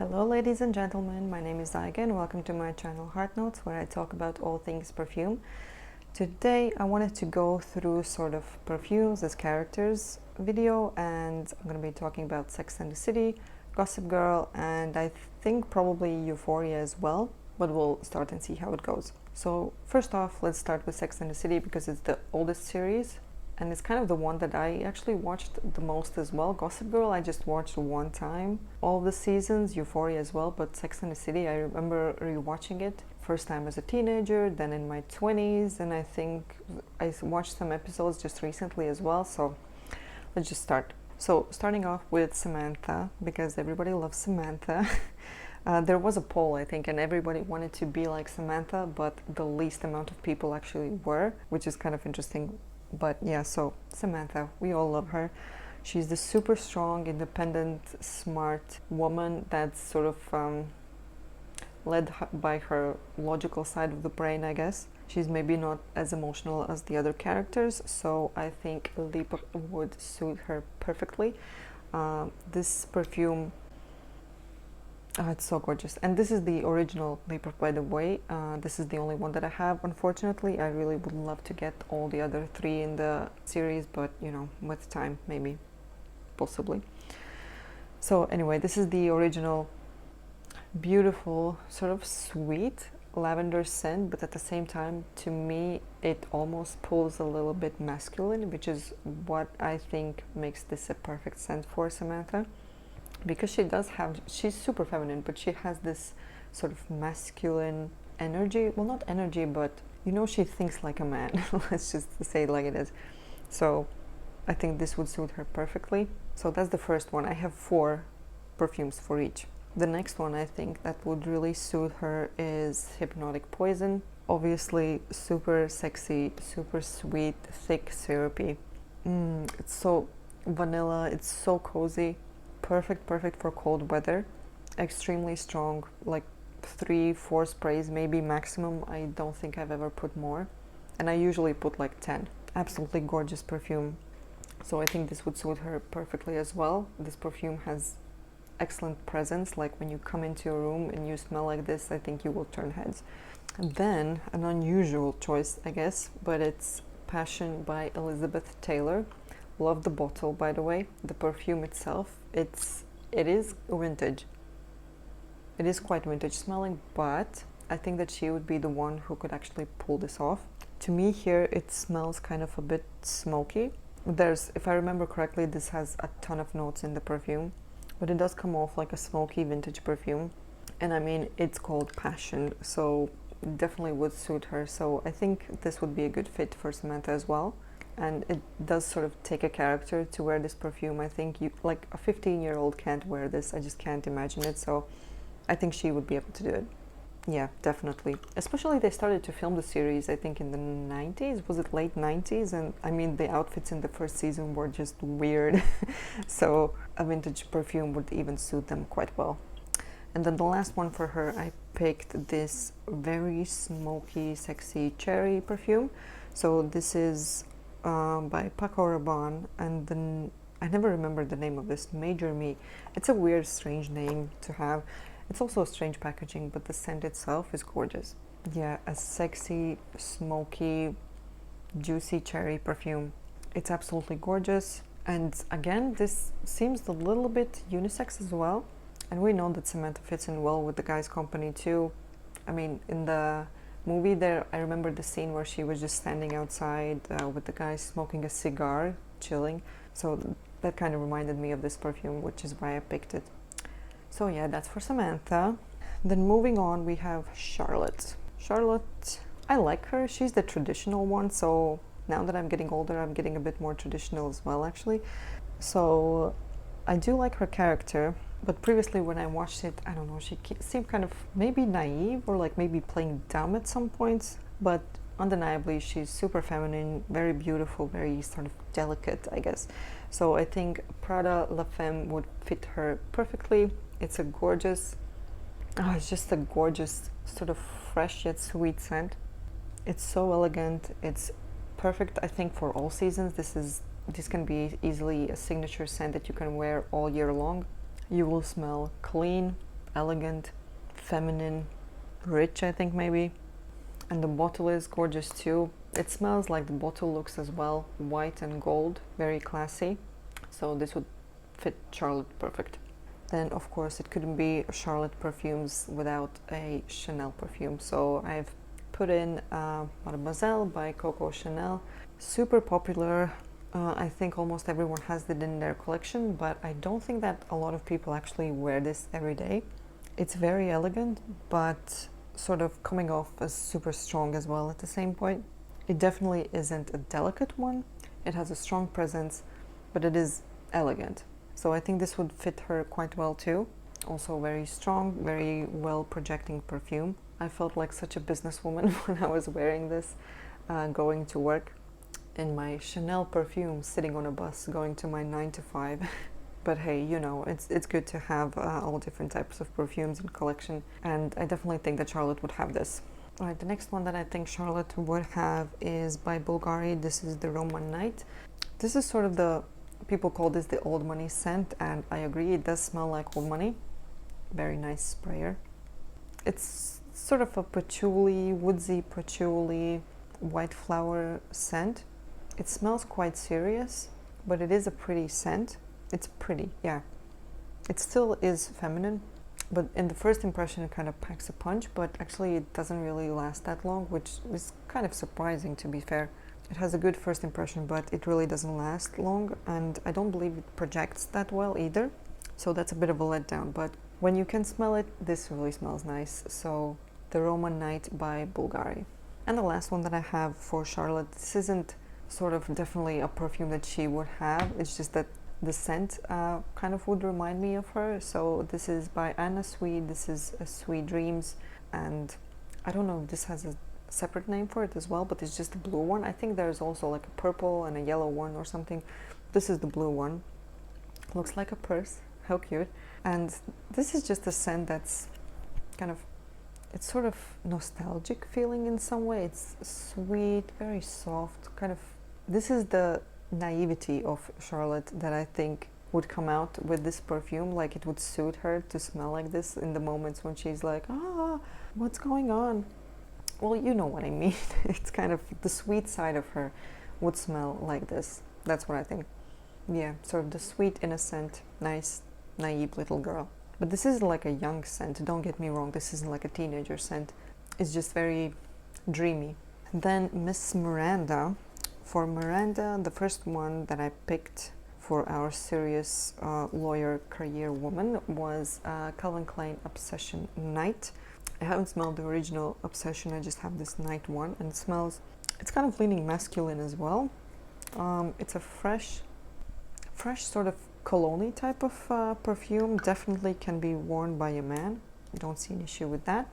Hello ladies and gentlemen, my name is Aiga and welcome to my channel Heart Notes, where I talk about all things perfume. Today I wanted to go through sort of perfumes as characters video, and I'm going to be talking about Sex and the City, Gossip Girl, and I think probably Euphoria as well, but we'll start and see how it goes. So first off, let's start with Sex and the City because it's the oldest series and it's kind of the one that I actually watched the most as well. Gossip Girl I just watched one time, all the seasons, Euphoria as well, but Sex and the City I remember rewatching it first time as a teenager, then in my 20s, and I think I watched some episodes just recently as well. So let's just start. So starting off with Samantha, because everybody loves Samantha. There was a poll, I think, and everybody wanted to be like Samantha, but the least amount of people actually were, which is kind of interesting. But yeah, so Samantha, we all love her. She's the super strong, independent, smart woman that's sort of led by her logical side of the brain, I guess. She's maybe not as emotional as the other characters, so I think Libre would suit her perfectly. This perfume, it's so gorgeous, and this is the original Libre, by the way. This is the only one that I have, unfortunately. I really would love to get all the other three in the series, but you know, with time, maybe, possibly. So anyway, this is the original beautiful, sort of sweet lavender scent, but at the same time, to me, it almost pulls a little bit masculine, which is what I think makes this a perfect scent for Samantha. Because she's super feminine, but she has this sort of masculine energy. Well, not energy, but you know, she thinks like a man. Let's just say it like it is. So I think this would suit her perfectly. So that's the first one. I have 4 perfumes for each. The next one I think that would really suit her is Hypnotic Poison. Obviously super sexy, super sweet, thick, syrupy. It's so vanilla, it's so cozy. Perfect for cold weather. Extremely strong, like 3-4 sprays maybe maximum. I don't think I've ever put more, and I usually put like 10. Absolutely gorgeous perfume. So I think this would suit her perfectly as well. This perfume has excellent presence, like when you come into a room and you smell like this, I think you will turn heads. And then an unusual choice, I guess, but it's Passion by Elizabeth Taylor. Love the bottle, by the way. The perfume itself, it is vintage. It is quite vintage smelling, but I think that she would be the one who could actually pull this off. To me here, it smells kind of a bit smoky. If I remember correctly, this has a ton of notes in the perfume, but it does come off like a smoky vintage perfume. And I mean, it's called Passion, so it definitely would suit her. So I think this would be a good fit for Samantha as well. And it does sort of take a character to wear this perfume. I think like a 15-year-old can't wear this. I just can't imagine it. So I think she would be able to do it. Yeah, definitely. Especially they started to film the series, I think in the 90s. Was it late 90s? And I mean, the outfits in the first season were just weird. So a vintage perfume would even suit them quite well. And then the last one for her, I picked this very smoky, sexy cherry perfume. So this is by Paco Rabanne, and then I never remember the name of this. Major Me. It's a weird, strange name to have. It's also strange packaging, but the scent itself is gorgeous. Yeah, a sexy, smoky, juicy cherry perfume. It's absolutely gorgeous. And again, this seems a little bit unisex as well. And we know that Samantha fits in well with the guy's company too. I mean, in the movie there, I remember the scene where she was just standing outside with the guy smoking a cigar, chilling. So that kind of reminded me of this perfume, which is why I picked it. So yeah, that's for Samantha. Then moving on, we have Charlotte. Charlotte, I like her. She's the traditional one, so now that I'm getting older, I'm getting a bit more traditional as well, actually. So I do like her character, but previously when I watched it, I don't know, she seemed kind of maybe naive or like maybe playing dumb at some points, but undeniably she's super feminine, very beautiful, very sort of delicate, I guess. So I think Prada La Femme would fit her perfectly. It's just a gorgeous sort of fresh yet sweet scent. It's so elegant. It's perfect, I think, for all seasons. This can be easily a signature scent that you can wear all year long. You will smell clean, elegant, feminine, rich, I think maybe. And the bottle is gorgeous too. It smells like the bottle looks as well, white and gold, very classy. So this would fit Charlotte perfect. Then of course it couldn't be Charlotte Perfumes without a Chanel perfume. So I've put in Mademoiselle by Coco Chanel. Super popular. I think almost everyone has it in their collection, but I don't think that a lot of people actually wear this every day. It's very elegant, but sort of coming off as super strong as well at the same point. It definitely isn't a delicate one. It has a strong presence, but it is elegant. So I think this would fit her quite well too. Also very strong, very well projecting perfume. I felt like such a businesswoman when I was wearing this, going to work in my Chanel perfume, sitting on a bus, going to my 9 to 5. But hey, you know, it's good to have all different types of perfumes in collection, and I definitely think that Charlotte would have this. Alright, the next one that I think Charlotte would have is by Bulgari. This is the Roman Night. This is sort of the, people call this the old money scent, and I agree, it does smell like old money. Very nice sprayer. It's sort of a patchouli, woodsy patchouli, white flower scent. It smells quite serious, but it is a pretty scent. It's pretty, yeah. It still is feminine, but in the first impression it kind of packs a punch, but actually it doesn't really last that long, which is kind of surprising, to be fair. It has a good first impression, but it really doesn't last long, and I don't believe it projects that well either. So that's a bit of a letdown, but when you can smell it, this really smells nice. So the Roman Night by Bulgari. And the last one that I have for Charlotte, this isn't sort of definitely a perfume that she would have, it's just that the scent kind of would remind me of her. So this is by Anna Sui. This is Sweet Dreams, and I don't know if this has a separate name for it as well, but it's just the blue one. I think there's also like a purple and a yellow one or something. This is the blue one. Looks like a purse. How cute. And this is just a scent that's kind of, it's sort of nostalgic feeling in some way. It's sweet, very soft, kind of, this is the naivety of Charlotte that I think would come out with this perfume. Like it would suit her to smell like this in the moments when she's like, what's going on? Well, you know what I mean. It's kind of the sweet side of her would smell like this. That's what I think. Yeah, sort of the sweet, innocent, nice, naive little girl. But this is like a young scent, don't get me wrong, this isn't like a teenager scent. It's just very dreamy. Then Miss Miranda. For Miranda, the first one that I picked for our serious lawyer career woman was Calvin Klein Obsession Night. I haven't smelled the original Obsession, I just have this Night one, and it smells, it's kind of leaning masculine as well. It's a fresh sort of cologne type of perfume. Definitely can be worn by a man. Don't see an issue with that.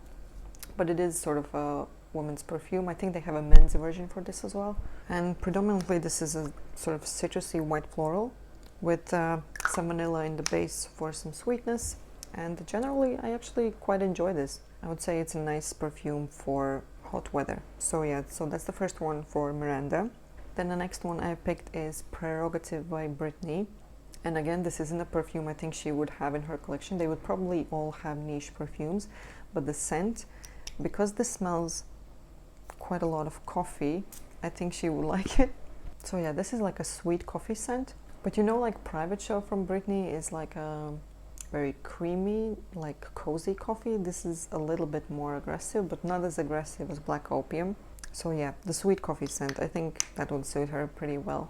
But it is sort of a women's perfume. I think they have a men's version for this as well. And predominantly this is a sort of citrusy white floral with some vanilla in the base for some sweetness. And generally I actually quite enjoy this. I would say it's a nice perfume for hot weather. So yeah, so that's the first one for Miranda. Then the next one I picked is Prerogative by Britney. And again, this isn't a perfume I think she would have in her collection. They would probably all have niche perfumes, but the scent, because this smells quite a lot of coffee, I think she would like it. So yeah, this is like a sweet coffee scent. But you know, like Private Show from Britney is like a very creamy, like cozy coffee. This is a little bit more aggressive, but not as aggressive as Black Opium. So yeah, the sweet coffee scent, I think that would suit her pretty well.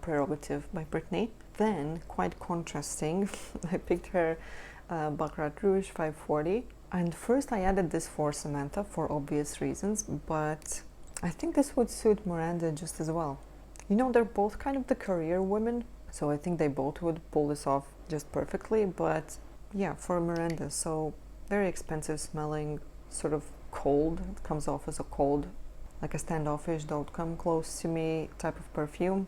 Prerogative by Britney. Then, quite contrasting, I picked her Baccarat Rouge 540. And first I added this for Samantha for obvious reasons, but I think this would suit Miranda just as well. You know, they're both kind of the career women, so I think they both would pull this off just perfectly, but yeah, for Miranda, so very expensive smelling, sort of cold, it comes off as a cold, like a standoffish, don't come close to me type of perfume,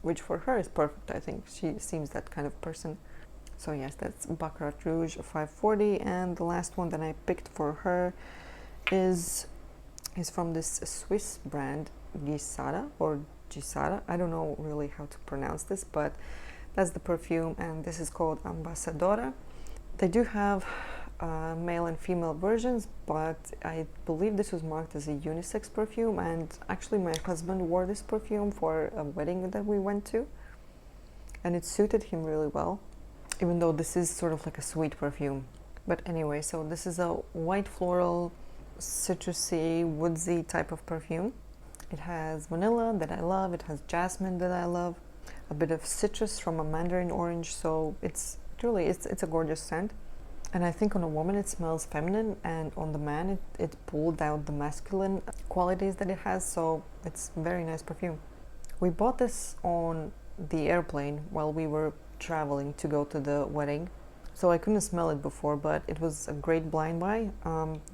which for her is perfect. I think she seems that kind of person. So yes, that's Baccarat Rouge 540, and the last one that I picked for her is from this Swiss brand Gisara or Gisara. I don't know really how to pronounce this, but that's the perfume, and this is called Ambassadora. They do have male and female versions, but I believe this was marked as a unisex perfume, and actually my husband wore this perfume for a wedding that we went to, and it suited him really well, even though this is sort of like a sweet perfume. But anyway, so this is a white floral, citrusy, woodsy type of perfume. It has vanilla that I love, it has jasmine that I love, a bit of citrus from a mandarin orange, so it's a gorgeous scent. And I think on a woman it smells feminine, and on the man it pulled out the masculine qualities that it has, so it's a very nice perfume. We bought this on the airplane while we were traveling to go to the wedding, so I couldn't smell it before, but it was a great blind buy.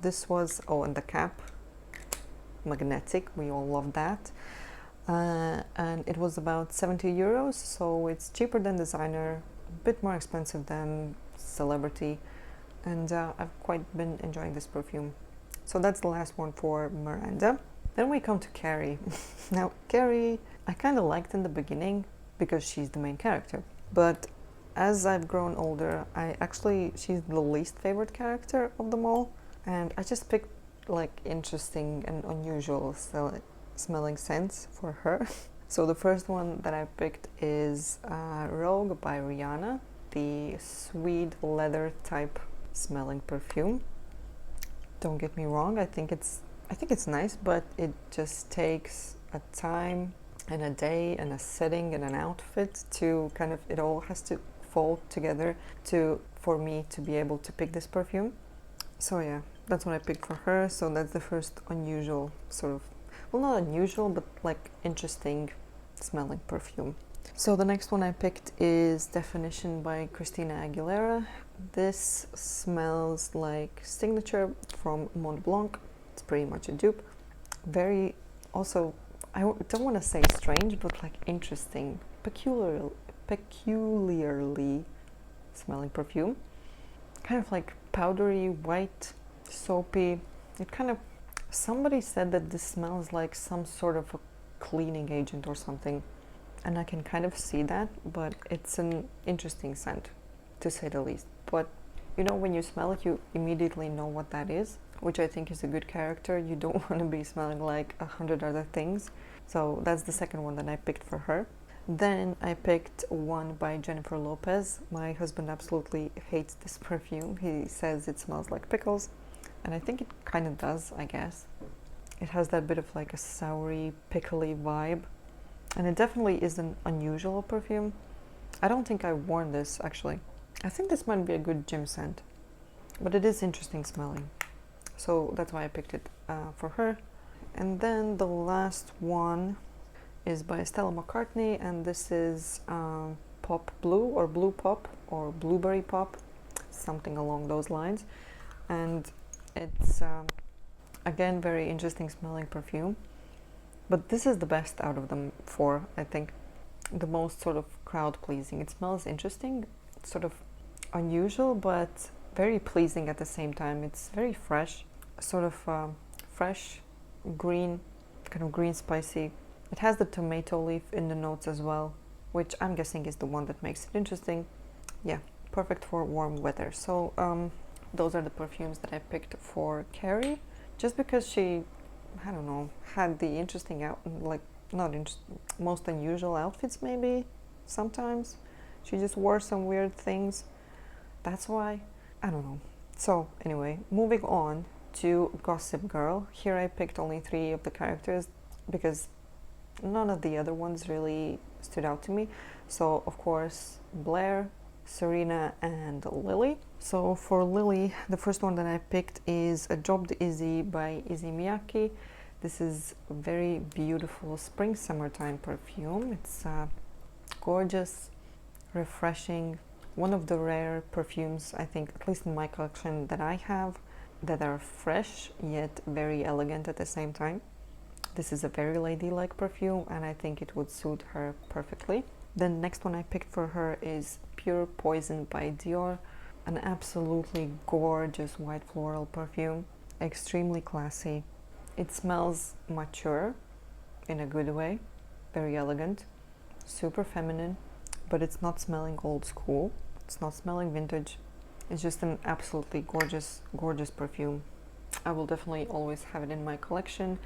This was, and the cap, magnetic, we all love that. And it was about 70 euros, so it's cheaper than designer, a bit more expensive than celebrity, and I've quite been enjoying this perfume. So that's the last one for Miranda. Then we come to Carrie. Now Carrie I kind of liked in the beginning because she's the main character, but as I've grown older, she's the least favorite character of them all, and I just picked like interesting and unusual smelling scents for her. So the first one that I picked is Rouge by Rihanna, the suede leather type smelling perfume. Don't get me wrong, I think it's nice, but it just takes a time and a day and a setting and an outfit to kind of, it all has to fall together for me to be able to pick this perfume. So yeah, that's what I picked for her. So that's the first unusual sort of, well, not unusual, but like interesting smelling perfume. So the next one I picked is Definition by Christina Aguilera. This smells like Signature from Mont Blanc. It's pretty much a dupe. Very, also, I don't want to say strange, but like interesting, peculiarly smelling perfume. Kind of like powdery, white, soapy. It kind of, somebody said that this smells like some sort of a cleaning agent or something, and I can kind of see that, but it's an interesting scent, to say the least. But you know, when you smell it, you immediately know what that is, which I think is a good character. You don't want to be smelling like 100 other things. So that's the second one that I picked for her. Then I picked one by Jennifer Lopez. My husband absolutely hates this perfume. He says it smells like pickles, and I think it kind of does, I guess. It has that bit of like a soury, pickly vibe, and it definitely is an unusual perfume. I don't think I've worn this, actually. I think this might be a good gym scent, but it is interesting smelling. So that's why I picked it for her. And then the last one is by Stella McCartney, and this is Pop Blue, or Blue Pop, or Blueberry Pop, something along those lines. And it's, again, very interesting smelling perfume. But this is the best out of them four, I think. The most sort of crowd pleasing. It smells interesting, sort of unusual, but very pleasing at the same time. It's very fresh, sort of fresh, green, kind of green spicy. It has the tomato leaf in the notes as well, which I'm guessing is the one that makes it interesting. Yeah, perfect for warm weather. So those are the perfumes that I picked for Carrie, just because she, I don't know, had the interesting most unusual outfits maybe. Sometimes she just wore some weird things. That's why. I don't know. So anyway, moving on to Gossip Girl. Here I picked only 3 of the characters because none of the other ones really stood out to me. So of course Blair, Serena, and Lily. So for Lily, the first one that I picked is Adopt Izzy by Izzy Miyake. This is a very beautiful spring summertime perfume. It's gorgeous, refreshing, one of the rare perfumes, I think, at least in my collection, that I have, that are fresh yet very elegant at the same time. This is a very ladylike perfume, and I think it would suit her perfectly. The next one I picked for her is Pure Poison by Dior, an absolutely gorgeous white floral perfume, extremely classy. It smells mature in a good way, very elegant, super feminine, but it's not smelling old school. It's not smelling vintage. It's just an absolutely gorgeous, gorgeous perfume. I will definitely always have it in my collection,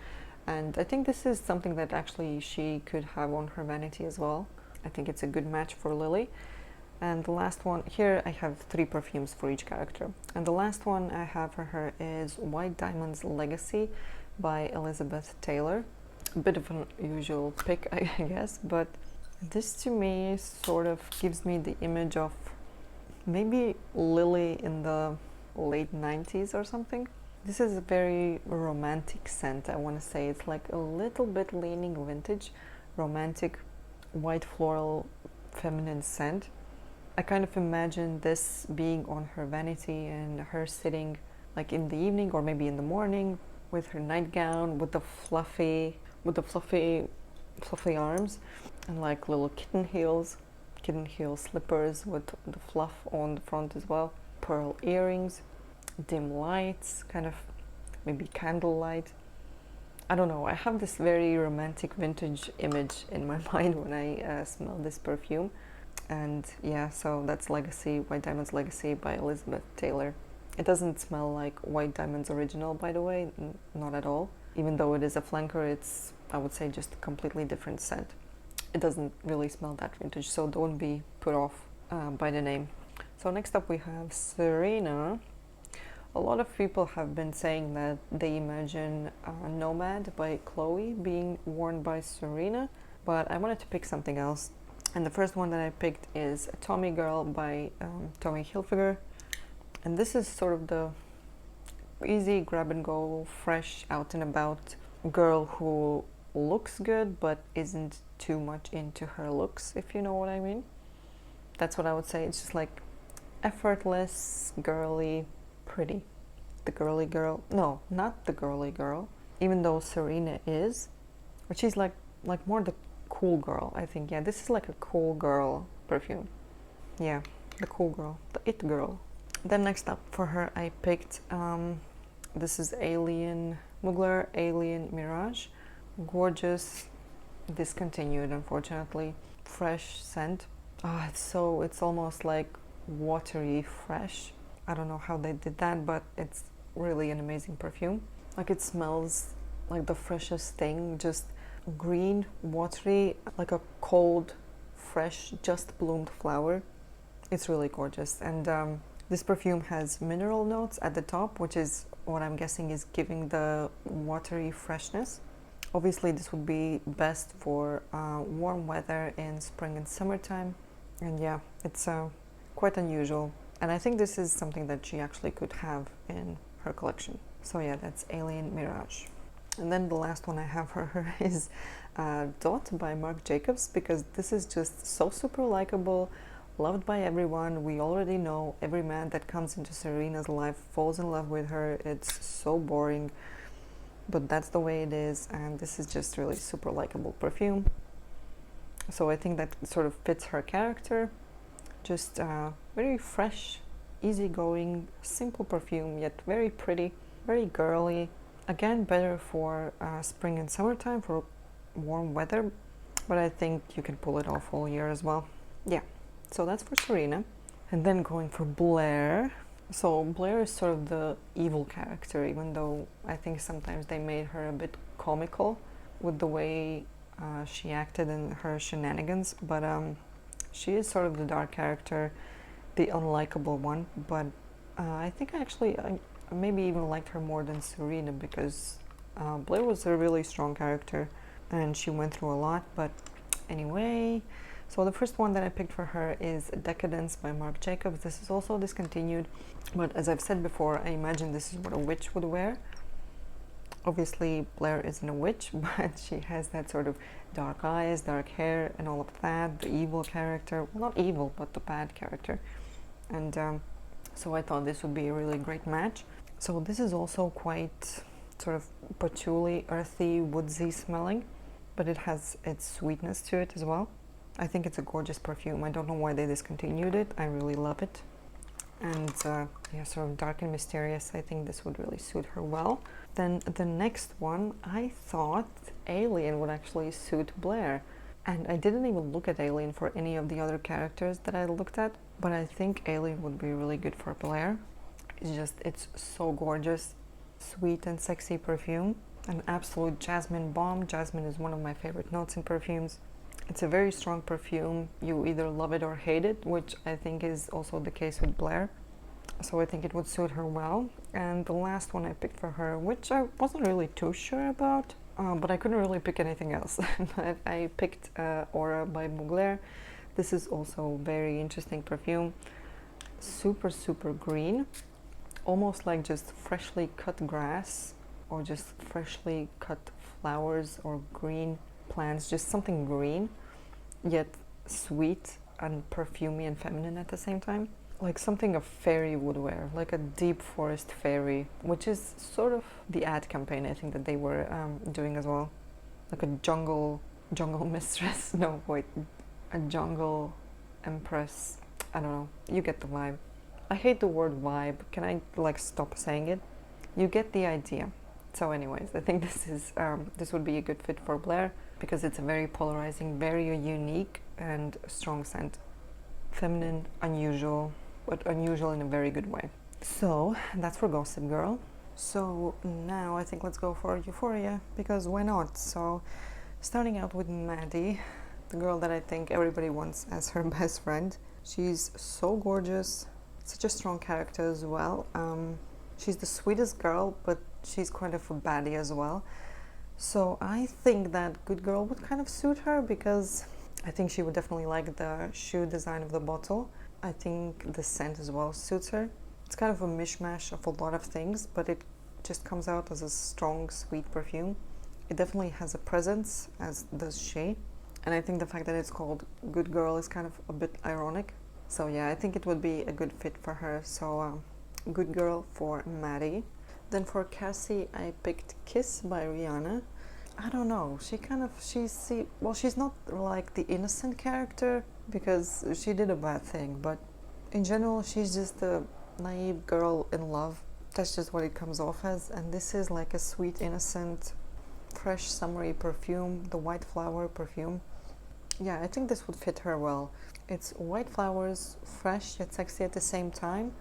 and I think this is something that actually she could have on her vanity as well. I think it's a good match for Lily. And the last one, here I have 3 perfumes for each character. And the last one I have for her is White Diamond's Legacy by Elizabeth Taylor. A bit of an unusual pick, I guess, but this to me sort of gives me the image of maybe Lily in the late 90s or something. This is a very romantic scent, I want to say. It's like a little bit leaning vintage, romantic, white floral, feminine scent. I kind of imagine this being on her vanity and her sitting like in the evening or maybe in the morning with her nightgown with the fluffy arms and like little kitten heel slippers with the fluff on the front as well, pearl earrings, dim lights, kind of maybe candlelight. I don't know, I have this very romantic vintage image in my mind when I smell this perfume. And yeah, so that's Legacy, White Diamond's Legacy by Elizabeth Taylor. It doesn't smell like White Diamond's original, by the way, not at all. Even though it is a flanker, it's, I would say, just a completely different scent. It doesn't really smell that vintage, so don't be put off by the name. So next up we have Serena. A lot of people have been saying that they imagine Nomad by Chloe being worn by Serena, but I wanted to pick something else. And the first one that I picked is Tommy Girl by Tommy Hilfiger. And this is sort of the easy grab and go, fresh, out and about girl who looks good but isn't too much into her looks, if you know what I mean. That's what I would say. It's just like effortless, girly, pretty. The girly girl. No, not the girly girl. Even though Serena is. But she's like more the cool girl, I think. Yeah, this is like a cool girl perfume. Yeah, the cool girl, the it girl. Then next up for her I picked this is Mugler Alien Mirage. Gorgeous, discontinued unfortunately. Fresh scent. It's almost like watery fresh. I don't know how they did that, but it's really an amazing perfume. Like it smells like the freshest thing, just green, watery, like a cold, fresh, just bloomed flower. It's really gorgeous. And this perfume has mineral notes at the top, which is what I'm guessing is giving the watery freshness. Obviously this would be best for warm weather in spring and summertime. And yeah, it's quite unusual. And I think this is something that she actually could have in her collection. So yeah, that's Alien Mirage. And then the last one I have for her is Dot by Marc Jacobs, because this is just so super likable, loved by everyone. We already know every man that comes into Serena's life falls in love with her. It's so boring, but that's the way it is, and this is just really super likable perfume. So I think that sort of fits her character. Just very fresh, easygoing, simple perfume, yet very pretty, very girly. Again, better for spring and summertime, for warm weather, but I think you can pull it off all year as well. Yeah, so that's for Serena. And then going for Blair. So Blair is sort of the evil character, even though I think sometimes they made her a bit comical with the way she acted in her shenanigans, but she is sort of the dark character, the unlikable one, but I think I maybe even liked her more than Serena, because Blair was a really strong character and she went through a lot. But anyway, so the first one that I picked for her is Decadence by Marc Jacobs. This is also discontinued, but as I've said before, I imagine this is what a witch would wear. Obviously Blair isn't a witch, but she has that sort of dark eyes, dark hair and all of that, the evil character, well, not evil, but the bad character. And so I thought this would be a really great match. So this is also quite sort of patchouli, earthy, woodsy smelling, but it has its sweetness to it as well. I think it's a gorgeous perfume. I don't know why they discontinued it. I really love it. And yeah, sort of dark and mysterious. I think this would really suit her well. Then the next one, I thought Alien would actually suit Blair. And I didn't even look at Alien for any of the other characters that I looked at. but I think Alien would be really good for Blair. It's so gorgeous, sweet and sexy perfume. An absolute jasmine bomb. Jasmine is one of my favorite notes in perfumes. It's a very strong perfume. You either love it or hate it, which I think is also the case with Blair. So I think it would suit her well. And the last one I picked for her, which I wasn't really too sure about, but I couldn't really pick anything else. I picked Aura by Mugler. This is also very interesting perfume. Super, super green. Almost like just freshly cut grass or just freshly cut flowers or green plants. Just something green, yet sweet and perfumey and feminine at the same time. Like something a fairy would wear, like a deep forest fairy, which is sort of the ad campaign I think that they were doing as well. Like a jungle mistress. No, wait, a jungle empress. I don't know. You get the vibe. I hate the word vibe. Can I like stop saying it? You get the idea. So, anyways, I think this would be a good fit for Blair because it's a very polarizing, very unique and strong scent. Feminine, unusual, but unusual in a very good way. So that's for Gossip Girl. So now I think let's go for Euphoria, because why not? So starting out with Maddie, the girl that I think everybody wants as her best friend. She's so gorgeous, such a strong character as well. She's the sweetest girl, but she's kind of a baddie as well. So I think that Good Girl would kind of suit her because I think she would definitely like the shoe design of the bottle. I think the scent as well suits her. It's kind of a mishmash of a lot of things, but it just comes out as a strong, sweet perfume. It definitely has a presence, as does she. And I think the fact that it's called Good Girl is kind of a bit ironic. So yeah, I think it would be a good fit for her. So Good Girl for Maddie. Then for Cassie, I picked Kiss by Rihanna. I don't know, she's not like the innocent character because she did a bad thing, but in general she's just a naive girl in love. That's just what it comes off as, and this is like a sweet, innocent, fresh, summery perfume, the white flower perfume. Yeah, I think this would fit her well. It's white flowers, fresh yet sexy at the same time,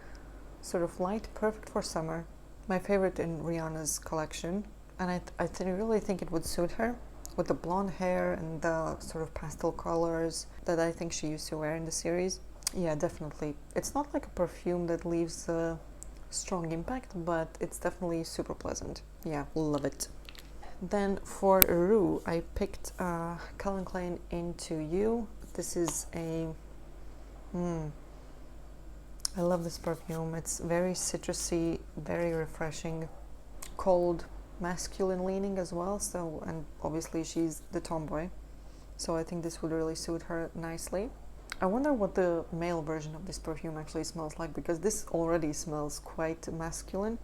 sort of light, perfect for summer. My favorite in Rihanna's collection. And I really think it would suit her with the blonde hair and the sort of pastel colors that I think she used to wear in the series. Yeah, definitely. It's not like a perfume that leaves a strong impact, but it's definitely super pleasant. Yeah, love it. Then for Rouge, I picked Calvin Klein Into You. This is I love this perfume. It's very citrusy, very refreshing, cold, masculine leaning as well, so, and obviously she's the tomboy, so I think this would really suit her nicely. I wonder what the male version of this perfume actually smells like, because this already smells quite masculine,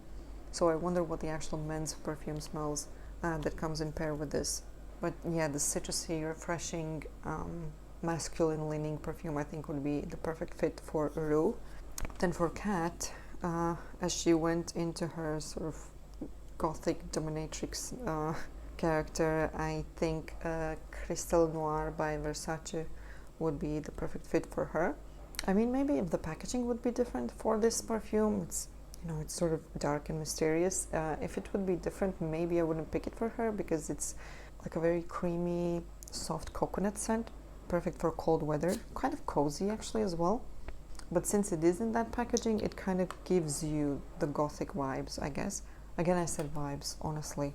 so I wonder what the actual men's perfume smells that comes in pair with this. But yeah, the citrusy, refreshing, masculine leaning perfume I think would be the perfect fit for Rouge. Then for Kat, as she went into her sort of gothic dominatrix character, I think Crystal Noir by Versace would be the perfect fit for her. I mean, maybe if the packaging would be different for this perfume, it's sort of dark and mysterious. If it would be different, maybe I wouldn't pick it for her, because it's like a very creamy, soft coconut scent, perfect for cold weather, kind of cozy actually as well. But since it is in that packaging, it kind of gives you the gothic vibes, I guess. Again, I said vibes, honestly.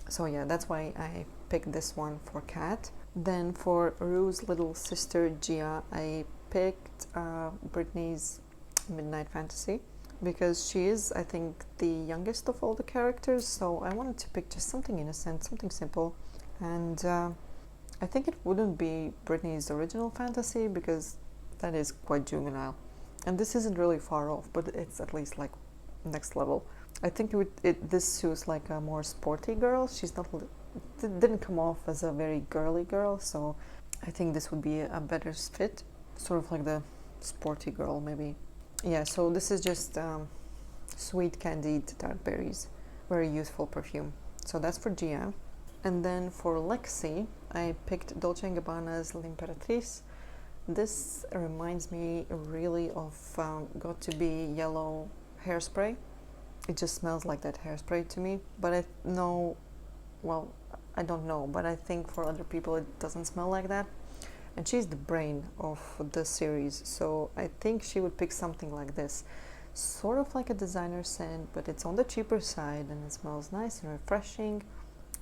So yeah, that's why I picked this one for Kat. Then for Rouge's little sister Gia, I picked Britney's Midnight Fantasy, because she is, I think, the youngest of all the characters, so I wanted to pick just something innocent, something simple. And I think it wouldn't be Britney's original fantasy, because that is quite juvenile. And this isn't really far off, but it's at least like next level. I think this suits like a more sporty girl. She's not, didn't come off as a very girly girl, so I think this would be a better fit. Sort of like the sporty girl, maybe. Yeah, so this is just sweet candied tart berries. Very youthful perfume. So that's for Gia. And then for Lexi, I picked Dolce & Gabbana's L'Imperatrice. This reminds me really of Got to Be Yellow hairspray. It just smells like that hairspray to me, but I know, well, I don't know, but I think for other people it doesn't smell like that. And she's the brain of the series, so I think she would pick something like this. Sort of like a designer scent, but it's on the cheaper side and it smells nice and refreshing.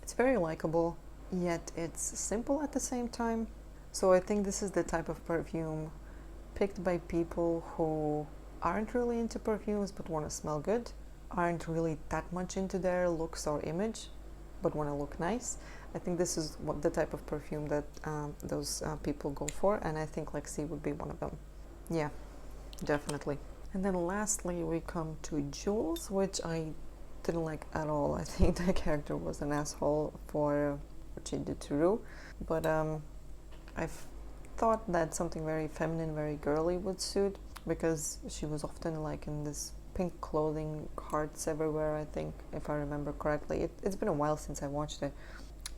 It's very likable, yet it's simple at the same time. So I think this is the type of perfume picked by people who aren't really into perfumes but want to smell good, aren't really that much into their looks or image, but want to look nice. I think this is the type of perfume that those people go for, and I think Lexi would be one of them. Yeah, definitely. And then lastly we come to Jules, which I didn't like at all. I think the character was an asshole for what she did to Rue, but I've thought that something very feminine, very girly would suit, because she was often like in this pink clothing, hearts everywhere, I think, if I remember correctly. It's been a while since I watched it,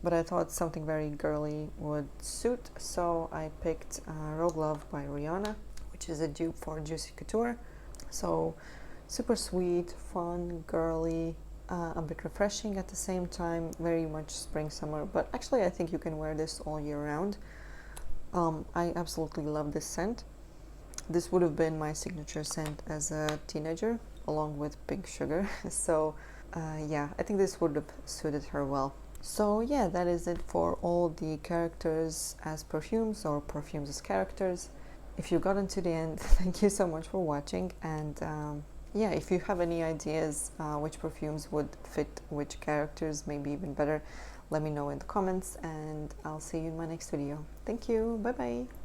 but I thought something very girly would suit, so I picked Rogue Love by Rihanna, which is a dupe for Juicy Couture. So super sweet, fun, girly, a bit refreshing at the same time, very much spring summer, but actually I think you can wear this all year round. I absolutely love this scent. This would have been my signature scent as a teenager, along with Pink Sugar. So yeah, I think this would have suited her well. So yeah, that is it for all the characters as perfumes, or perfumes as characters. If you got into the end, thank you so much for watching, and yeah, if you have any ideas which perfumes would fit which characters, maybe even better, let me know in the comments, and I'll see you in my next video. Thank you, bye bye.